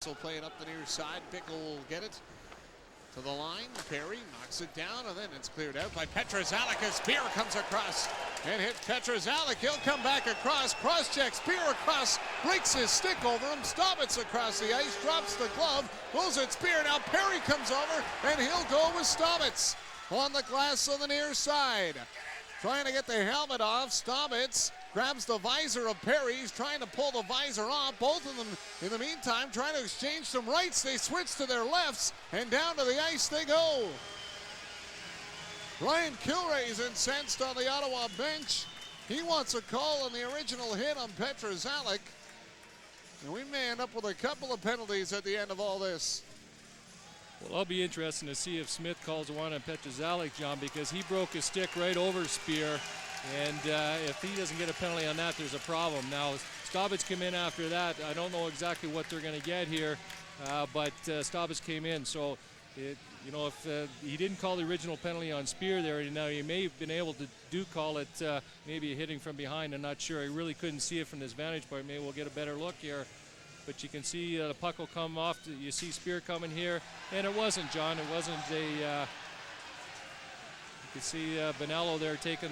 So playing up the near side. Bickle will get it to the line. Perry knocks it down, and then it's cleared out by Petruzalek as Speer comes across and hits Petruzalek. He'll come back across. Cross-check. Speer across. Breaks his stick over him. Staubitz across the ice. Drops the glove. Goes at Speer. Now Perry comes over, and he'll go with Staubitz on the glass on the near side. Trying to get the helmet off. Staubitz grabs the visor of Perry. He's trying to pull the visor off. Both of them, in the meantime, trying to exchange some rights. They switch to their lefts, and down to the ice they go. Ryan Kilrea's incensed on the Ottawa bench. He wants a call on the original hit on Petruzalek. And we may end up with a couple of penalties at the end of all this. Well, I'll be interested to see if Smith calls one on Petruzalek, John, because he broke his stick right over Speer. And if he doesn't get a penalty on that, there's a problem. Now, Staubitz came in after that. I don't know exactly what they're going to get here, but Staubitz came in. So, if he didn't call the original penalty on Speer there, now he may have been able to call it maybe hitting from behind. I'm not sure. I really couldn't see it from this vantage point. Maybe we'll get a better look here. But you can see the puck will come off. You see Speer coming here, and it wasn't, John. It wasn't a. You can see Bonello there taking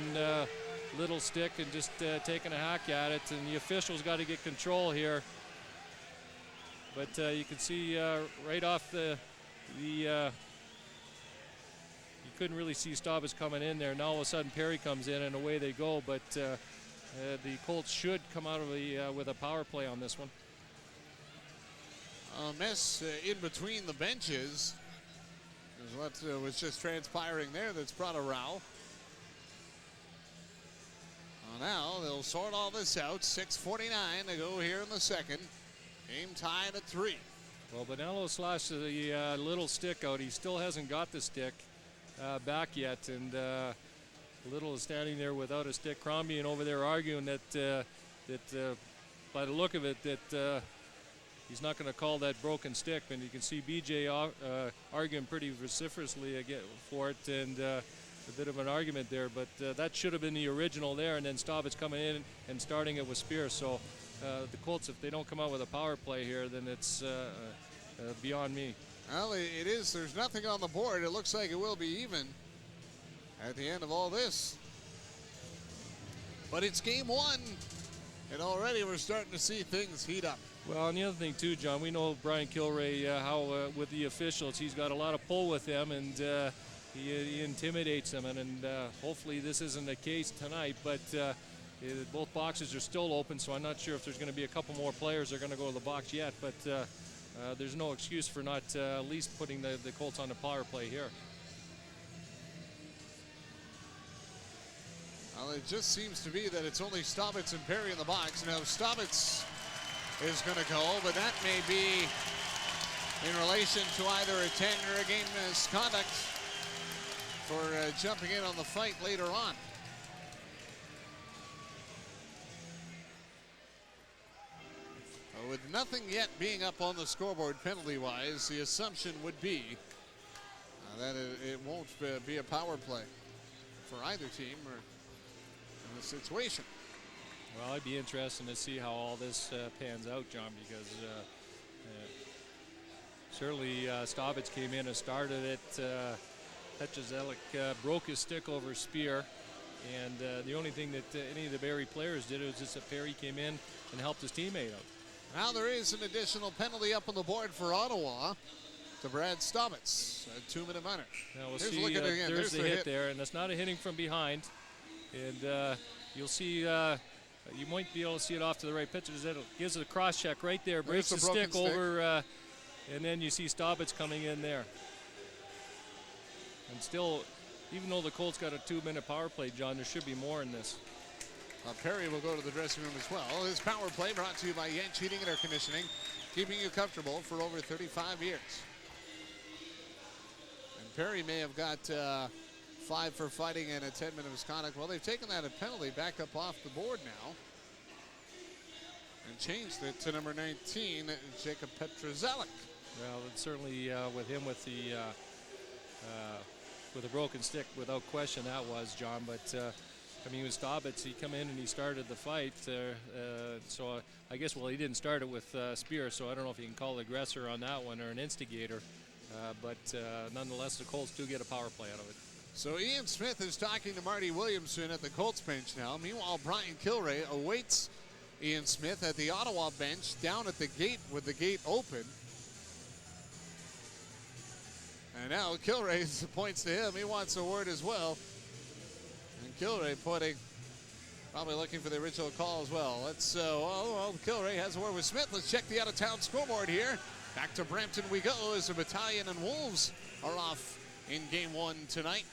little stick and just taking a hack at it, and the officials got to get control here. But you can see right off you couldn't really see Staubitz coming in there. Now all of a sudden Perry comes in and away they go. But the Colts should come out of with a power play on this one. A mess in between the benches is what was just transpiring there that's brought a row. Now they'll sort all this out. 6:49 to go here in the second. Game tied at 3. Well, Bonello slashed the little stick out. He still hasn't got the stick back yet, and Little is standing there without a stick. Crombie and over there arguing that by the look of it, that he's not going to call that broken stick, and you can see BJ arguing pretty vociferously for it, and a bit of an argument there. But that should have been the original there, and then Staubitz coming in and starting it with Speer. So the Colts, if they don't come out with a power play here, then it's beyond me. Well, it is. There's nothing on the board. It looks like it will be even at the end of all this. But it's game 1, and already we're starting to see things heat up. Well, and the other thing too, John, we know Brian Kilrea, how with the officials, he's got a lot of pull with them, and he intimidates them, and hopefully this isn't the case tonight, but both boxes are still open, so I'm not sure if there's going to be a couple more players that are going to go to the box yet, but there's no excuse for not at least putting the Colts on the power play here. Well, it just seems to be that it's only Staubitz and Perry in the box. Now Staubitz is going to go, but that may be in relation to either a 10 or a game misconduct for jumping in on the fight later on. With nothing yet being up on the scoreboard penalty-wise, the assumption would be that it won't be a power play for either team or in the situation. Well, I'd be interested to see how all this pans out, John, because certainly Staubitz came in and started it. Petruzalek broke his stick over Speer, and the only thing that any of the Barrie players did was just that Perry came in and helped his teammate out. Now there is an additional penalty up on the board for Ottawa to Brad Staubitz, a 2-minute minor. Now we'll see, there's the hit there, and it's not a hitting from behind. And you'll see, you might be able to see it off to the right. Petruzalek gives it a cross check right there, breaks the stick over, and then you see Staubitz coming in there. And still, even though the Colts got a 2-minute power play, John, there should be more in this. Perry will go to the dressing room as well. His power play brought to you by Yench Heating and Air Conditioning, keeping you comfortable for over 35 years. And Perry may have got 5 for fighting and a 10-minute misconduct. Well, they've taken that a penalty back up off the board now and changed it to number 19, Jakub Petruzalek. Well, it's certainly with him with a broken stick, without question that was, John, but I mean, with Staubitz, he come in and he started the fight. So I guess, well, he didn't start it with Speer, so I don't know if you can call the aggressor on that one or an instigator. But nonetheless, the Colts do get a power play out of it. So Ian Smith is talking to Marty Williamson at the Colts bench now. Meanwhile, Brian Kilrea awaits Ian Smith at the Ottawa bench down at the gate with the gate open. And now Kilrea points to him. He wants a word as well. And Kilrea probably looking for the original call as well. Let's, Kilrea has a word with Smith. Let's check the out-of-town scoreboard here. Back to Brampton we go as the Battalion and Wolves are off in game 1 tonight.